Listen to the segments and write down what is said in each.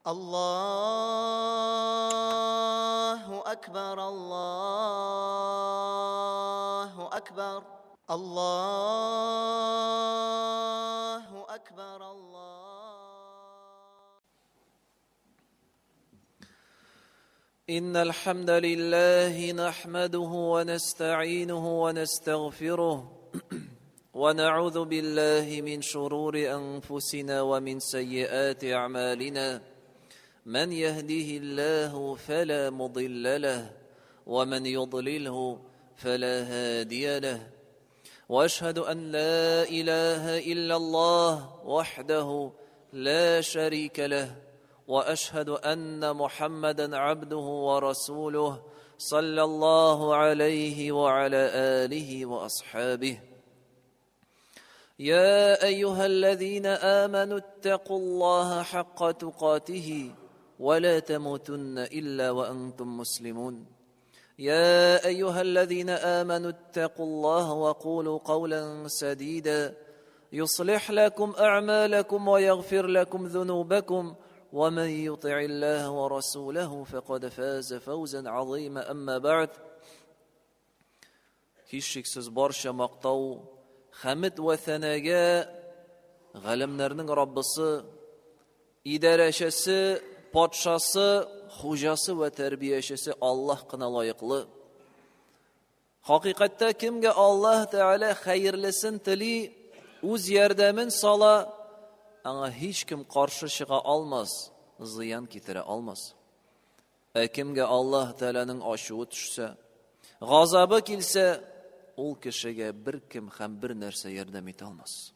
الله أكبر الله أكبر الله أكبر إن الحمد لله نحمده ونستعينه ونستغفره ونعوذ بالله من شرور أنفسنا ومن سيئات أعمالنا من يهده الله فلا مضل له ومن يضلله فلا هادي له وأشهد أن لا إله إلا الله وحده لا شريك له وأشهد أن محمدًا عبده ورسوله صلى الله عليه وعلى آله وأصحابه يا أيها الذين آمنوا اتقوا الله حق تقاته ولا تموتن إلا وأنتم مسلمون يا أيها الذين آمنوا اتقوا الله وقولوا قولا سديدا يصلح لكم أعمالكم ويغفر لكم ذنوبكم ومن يطع الله ورسوله فقد فاز فوزا عظيما أما بعد Һичшиксез барча мактау, хәмид ва санага галимнәрнең Раббысы, идарәчесе, патшасы, хуҗасы ва тәрбиячесе Аллаһ кына лаеклы. Хакыйкатьтә кемгә Аллаһ Тәгалә хәерлесен тели, үз ярдәмен сала, аңа һичкем каршы чыга алмас, зыян китерә алмас. Кемгә Аллаһ Тәгаләнең ачуы төшсә, газабы килсә, ул кешегә беркем һәм бер нәрсә ярдәм итә алмас.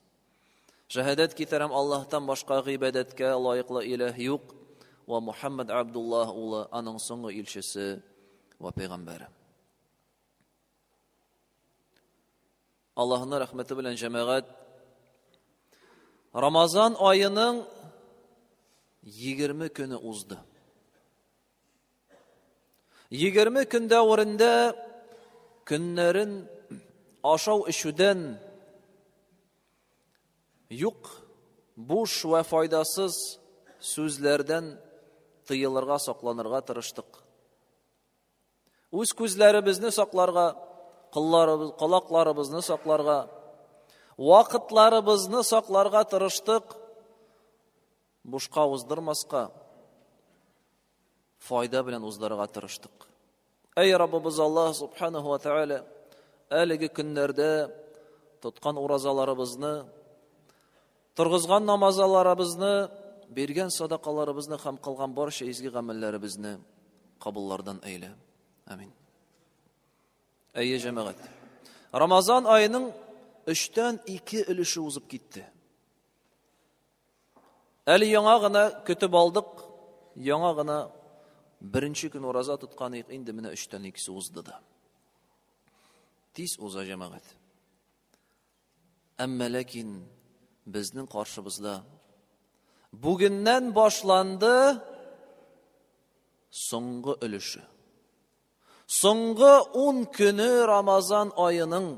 Шаһадат китерәм Аллаһтан башка гыйбадәткә лаеклы илаһ юк ва Мухаммад Абдуллаһ улы аның соңгы илчесе ва пәйгамбәре. Аллаһның рәхмәте белән җәмәгать Рамазан айының 20 көне узды. 20 көндә урында көннәрен ашау ишүдән юк, буш ва файдасыз сүзләрдән тыелырга, сакланырга тырыштык. Үз күзләребезне сакларга, кылакларыбызны сакларга, вакытларыбызны сакларга тырыштык. Бушка уздырмаска, файда белән уздырырга тырыштык. Эй Раббыбыз Аллаһ субханаһу ва тааля, әлеге көннәрдә тоткан уразаларыбызны, торгызган намазларыбызны, бергән садакаларыбызны һәм кылган барча изге гамәлләребезне кабуллардан әйлә. Амин. Әйе җәмәгать. Рамазан айының 3тән 2 өлеше узып китте. Әле яңа гына көтеп алдык, яңа гына беренче көн ураза тоткан инде менә 3тән 2 узды да. Тиз уза җәмәгать. Әмма ләкин безнең каршыбызда бүгеннән башланды соңгы өлеше. Соңгы 10 көне Рамазан айының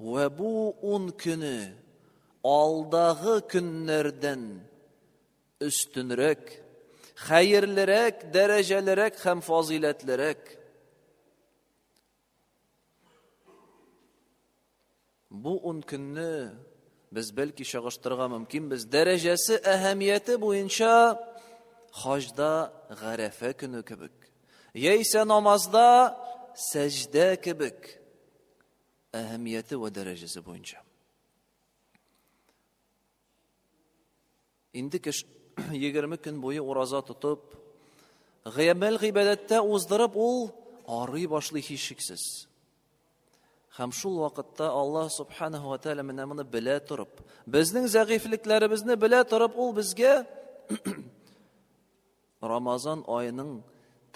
ва бу 10 көне алдагы көннәрдән үстенрәк, хәерлерәк, дәрәҗәлерәк һәм фазилатлерәк. Бу 10 көнне без бәлки чагыштырырга мөмкин, без дәрәҗәсе, әһәмияте буенча хаҗда гарәфә көне кебек, яисә намазда сәҗдә кебек әһәмияте ва дәрәҗәсе буенча. Инде кеш 20 көн буе ураза тотып, гыямәл гыйбадәттә уздырып, ул арый башлый һичшиксез. Һәм шул вакытта Аллаһ субханаһу ва тааля менә моны белә торып, безнең зәгыйфлекләребезне белә торып, ул безгә Рамазан айының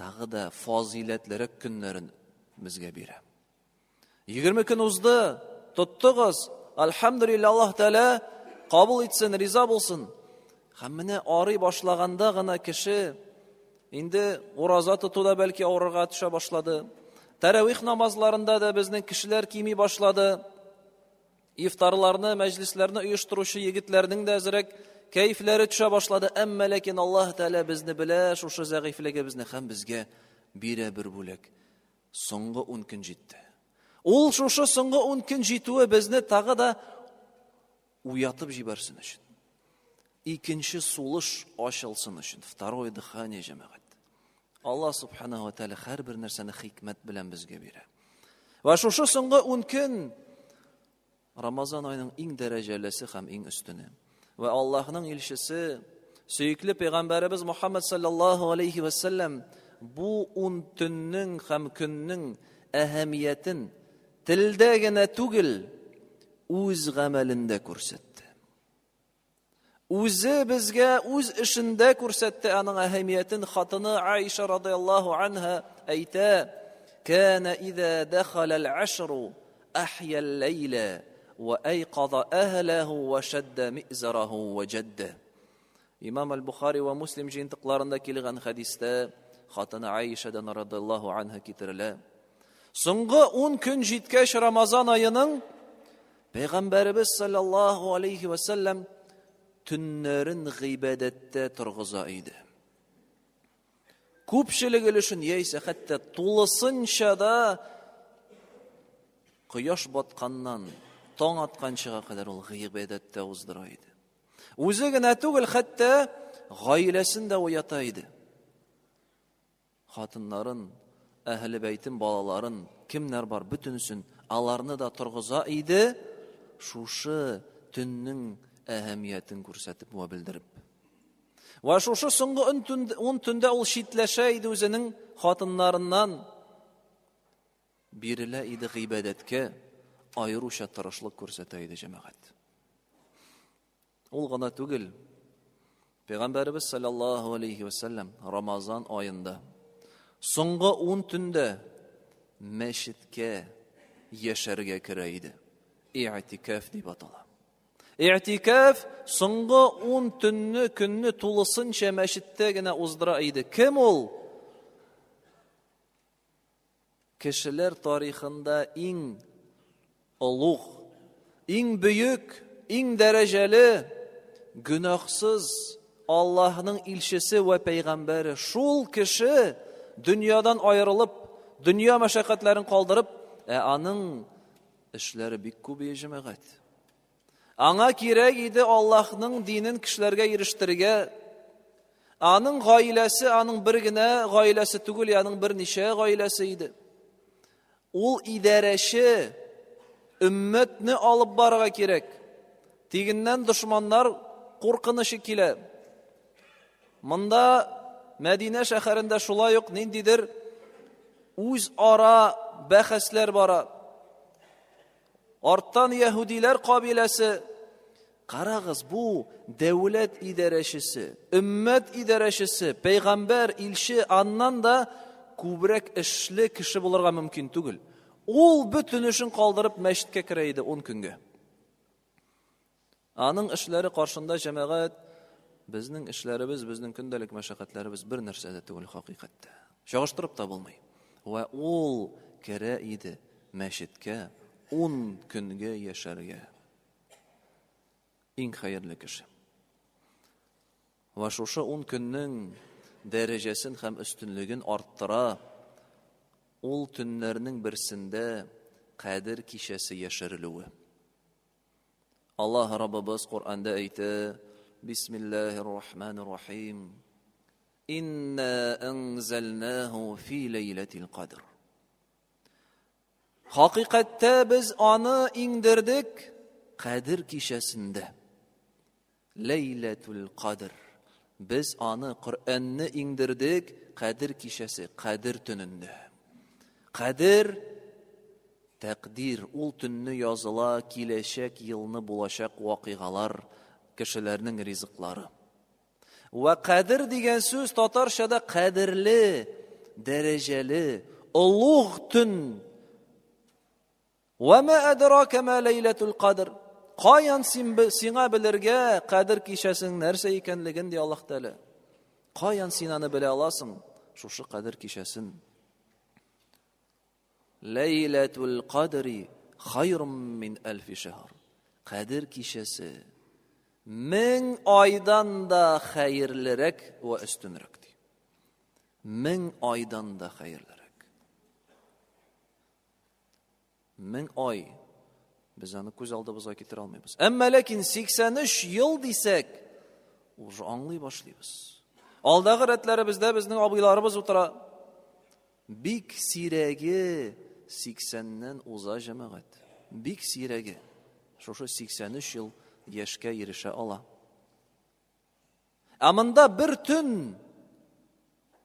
тагы да фазилатлырак көннәрен безгә бирә. 20 көн узды, тоттыгыз, алхамдулилла, Аллаһ Тәгалә кабул итсен, риза булсын. Һәм менә арый башлаганда гына кеше инде ураза тотуда бәлки авырырга төшә башлады. Тәравих намазларында да безнең кешеләр кими башлады. Ифтарларны, мәҗлесләрне оештыручы егетләрнең дә әзрәк кәйфләре төшә башлады, әмма ләкин Аллаһ Тәала безне белә, шушы зәгыйфлеге безне һәм безгә бирә бер бүләк. Соңгы 10 көн җитте. Ул шушы соңгы 10 көн җитүе безне тагы да уятып җибәрсен өчен. Икенче сулыш ачылсын өчен. Второе дыхание, җәмәгать. Аллаһ Субханаһу ва Тәала һәрбер нәрсәне хикмәт белән безгә бирә. Ва шушы соңгы 10 көн Рамазан аеның иң дәрәҗәлесе һәм иң өстене. Ва Аллаһның илчесе, сөйкле пәйгамбәребез Мухаммад саллаллаһу алейхи ва саллям бу 10 төннең һәм көннең әһәмиятен телдә генә түгел, үз гамәлендә күрсәтте. Үзе безгә үз эшендә күрсәтте аның әһәмиятен. Хатыны Аиша радиллаһу анха әйтә: "Кана иза дахала ал-ашру ахья ал-лайла ва айqadha ahlahu ва shadda mi'zarahu ва jadda." Имам аль-Бухари ва Муслим җинтикларында килгән хадистә хатыны Аишадан радиллаһу анха китерелә. Соңгы 10 көн җиткәч Рамазан аеның Пәйгамбәребез саллаллаһу алейхи ва саллям төннәрен гыйбадәттә торгыза иде. Күпчелек өлешен яисә хәтта тулысынча да кояш батканнан таң атканчыга кадәр ул гыйбадәттә уздыра иде. Үзе генә түгел, хәтта гаиләсен дә уята иде. Хатыннарын, әһле бәйтен, балаларын, кемнәр бар, бөтенсен аларны да торгыза иде, шушы төннең әһәмиятен күрсәтеп ва белдереп. Ва шушы соңгы 10 төндә ул шитләшә иде үзенең хатыннарыннан, бирелә иде гыйбадәткә, айрыша тырышлык күрсәтә иде җәмәгать. Ул гына түгел, Пәйгамбәребез саллаллаһу алейхи ва саллям Рамазан аенда соңгы 10 төндә мәчеткә яшәргә керә иде. И'тикаф дип атала. И'тикаф соңгы 10 көнне тулысынча мәчеттә генә уздыра иде. Кем ул? Кешеләр тарихында иң олуг, иң бөек, иң дәрәҗәле, гөнаһсыз Аллаһның илчесе ва пәйгамбәре. Шул кеше дөньядан аерылып, дөнья мәшәкатьләрен калдырып, аның эшләре бик күп җәмәгать. Аңа кирәк иде Аллаһның динен кешеләргә ирештергә. Аның гаиләсе, аның бер генә гаиләсе түгел, аның берничә гаиләсе иде. Ул идарәче, өммәтне алып барырга кирәк. Тигеннән дошманнар куркынышы килә. Монда Мәдинә шәһәрендә шулай ук ниндидер үз ара бәхәсләр бара. Арттан яһудиләр кабиләсе. Карагыз, бу дәүләт идарәчесе, өммәт идарәчесе, пәйгамбәр, илче, аннан да күбрәк эшле кеше булырга мөмкин түгел. Ул бөтен эшен калдырып мәчеткә керә иде 10 көнгә. Аның эшләре каршында җәмәгать, безнең эшләребез, безнең көндәлек мәшәкатьләребез бер нәрсә дә түгел хакыйкатьтә. Чагыштырып та булмый. Ва ул керә иде мәчеткә 10 көнгә яшәргә. Иң хәерле кеше. Ва шушы 10 көннең дәрәҗәсен һәм өстенлеген арттыра. Ул төннәрнең берсендә Кадир кичәсе яшәрелүе. Аллаһ Раббыбыз Куръанда әйтә: Бисмиллаһир-рахманир-рахим. Инна анзалнаһу фи лейлатил кадр. Хакыйкатьтә без аны иңдердек Кадир кичәсендә. Лейлатул кадр. Без аны Куръанны иңдердек Кадир кичәсе, Кадир төнендә. Кадир тәкъдир, ул төнне языла, киләчәк елны булачак вакыйгалар, кешеләрнең ризыклары. Ва Кадир дигән сүз татарчада кадерле, дәрәҗәле, улуг төн. Ва ма адрака ма лейлатул кадр. Каян сиңа белергә Кадир кичәсенең нәрсә икәнлеген ди Аллаһ Тәала. Каян син аны белә аласың? Шушы Кадир кичәсен. Лейлатул кадри хайрун мин альфи шаһр. Кадир кичәсе 1000 aydan da hayırlırek ve üstünrek. 1000 aydan da hayırlırek. 1000 ay. Biz onu göz aldığımıza getire almayız. Ama lakin 83 yıl desek, уже anlay başlayız. Alдағы rətlərimizdə bizning abilarımız otura. Bik sirəgi 80-dən uza cəmaət. Bik sirəgi. Şoşu 83 yıl yaşqa erişə ala. Amında bir tün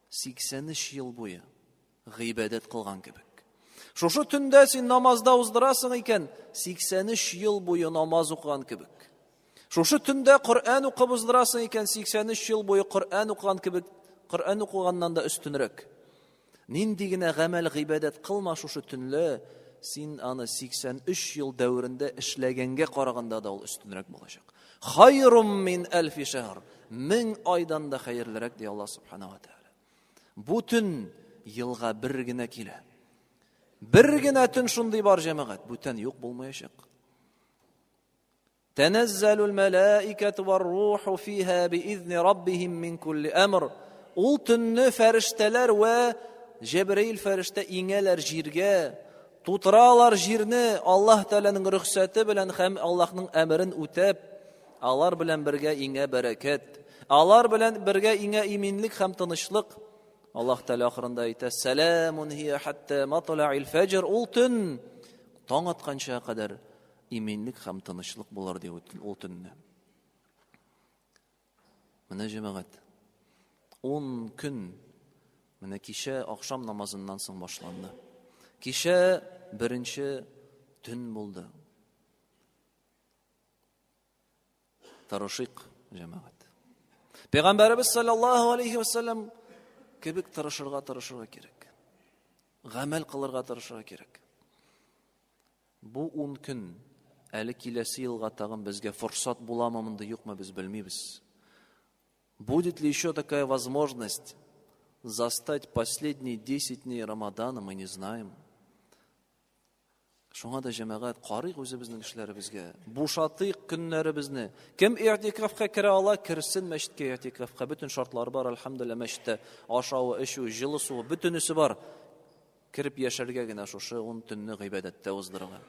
83 yıl boyu gıybadət qılğan kibik. Şoşu tündə sen namazda uzdırasın iken 83 yıl boyu namaz oqıgan kibik. Şoşu tündə Qur'an oqıb uzdırasın iken 83 yıl boyu Qur'an oqıgan kibik. Qur'an oqıgandan da üstünrük. Nindigine gamel gıybadət qılma şoşu tünlü. Sen anı 83 yıl dövründə işlәгәнгә qaraganda da ol üstünrük olacak. Hayrun min elfi şehr. 1000 aydan da hayırlırak diye Allah subhanahu wa ta'ala. Bu tün yılga bir gine kile. Bir gine tün şunday bar cemaat. Bu tün yok bulmayacak. Tenezzelul melaiketu var ruhu fiha biizni rabbihim min kulli emr. Ul tünni ferişteler ve Cebrail ferişte ineler jirge. Tutralar jirni Allah Teala'nın rühsati bilen hem Allah'ın emrin ütep. Alar bilen birge ine bereket. Alar bilen birge ine iminlik hem tanışlık. Allah Teala ahırında ayta selamun hiye hatta matla'il fecr. Ul tün taң atkança kadar iminlik hem tanışlık bular diye ul tünne. Mine cemaat 10 gün mine kişe akşam namazından soň başlandı. Kişe birinci tün buldu. Tarışık cemaat. Peygamberimiz sallallahu aleyhi ve sellem kibik tarışırga gerek. Gamel kılırga tarışırga gerek. Bu 10 gün әлі келесі yılga tağın bizge fırsat bulamamında yok mu biz bilmeyiz. Будет ли еще такая возможность застать последние 10 дней Рамадана, мы не знаем. Шуңа да җәмәгать карыйк үзебезнең эшләребезгә. Бушатыйк көннәребезне. Кем и'тикафка керә ала, кирсен мәчеткә и'тикафка. Bütün шартлары бар, әлхәмдүлилләh мәчеттә. Ашавы, эчү, җылы суы, бөтенесе бар. Кирип яшәргә генә шушы 10 төнне гыйбадәттә уздырырга.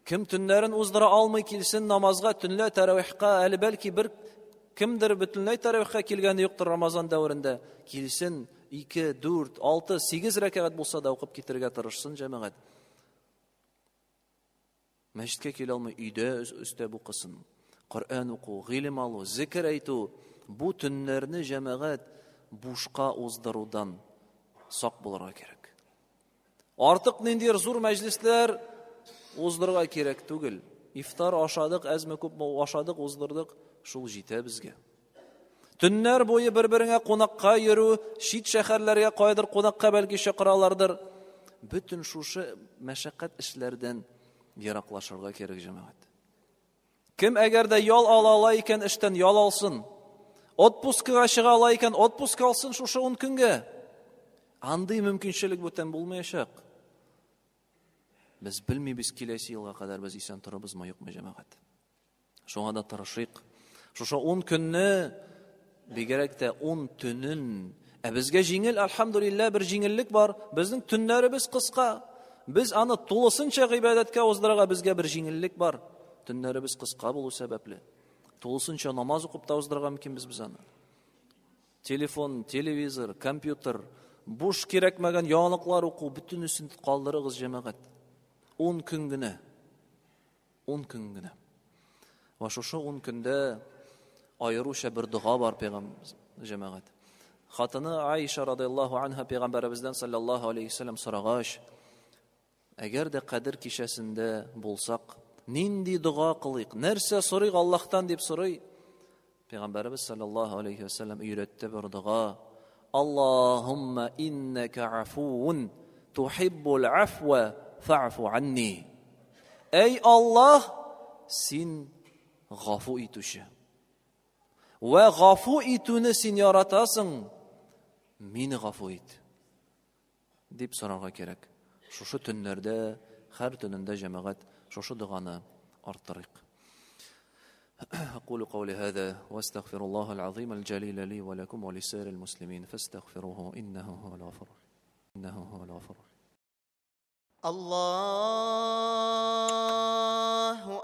Kim tünlerin uzdura almay kilsin namazga, tünle teravihqa, әлі belki bir kimdir bütünley teravihqa kilgəni yoktur Ramazan dövründə. Kilsin 2, 4, 6, 8 rəkat bulsa da oqıb getirgə tırışsın cəməqət. Məşidkə kil almay, üydə üstə bu qısın. Qur'an oqu, g'ilim alu, zikr aytu. Bu tünlərini cəməqət buşqa uzdarudan saq bulara gerek. Artıq nindir zur məclislər uzdırga керек түгел. İftar aşadık, əzmə көп aşadık, uzdırdık, şul jitə bizge. Tünlər boyu bir-birine qonaqqa yürü, şit şəhərlərə qaydır qonaqqa belki şaqıralardır. Bütün şuşu məşəqqət işlərdən yaraqlaşırga керек cemaat. Kim əgər də yol ala ikən işdən yol alsın, otpuskaga çığa ala ikən otpusk alsın şuşu 10 güngə. Anday mümkünçilik бүтән bulmayacaq. Biz bilmeybiz kilesi yılga kadar biz isen turabız mı yok mu cemaat. Şoňa da tırışyk. Şuşa 10 günni bigerek de 10 tünün. Bizge jiňil alhamdulillah bir jiňillik bar. Bizning tünlerimiz kıska. Biz anı tulısınça gıybadetke uzdırga bizge bir jiňillik bar. Tünlerimiz kıska bulu sebepli. Tulısınça namaz okup da uzdırga mümkin biz anı. Telefon, televizor, kompüter, buş kerekmegen yanıklar oku bütünüsün kaldırığız cemaat. 10 gün güne. 10 gün güne. Ve şu 10 günde ayrışa bir dua var peygamber cemaat. Hatını Ayşe radıyallahu anha peygamberimizden sallallahu aleyhi ve sellem soragaş. Eğer de Kadir kişesinde bulsak, nindi dua kılayık, nerse sorayık Allah'tan deyip sorayık. Peygamberimiz sallallahu aleyhi ve sellem öğretti bir dua. Allahümme inneke afuvun tuhibbul afve fa'fu anni. Ey Allah, sen gafu ituşu. Ve gafu itunu sen yaratasın. Meni gafu it. Deyip sorarga gerek. Şuşu tünlerde, her tününde cemaat, şuşu duanı arttırık. أقول قولي هذا وأستغفر الله العظيم الجليل لي ولكم ولسائر المسلمين فاستغفروه إنه هو الغفور الله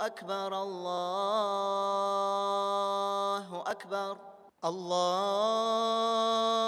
أكبر الله أكبر الله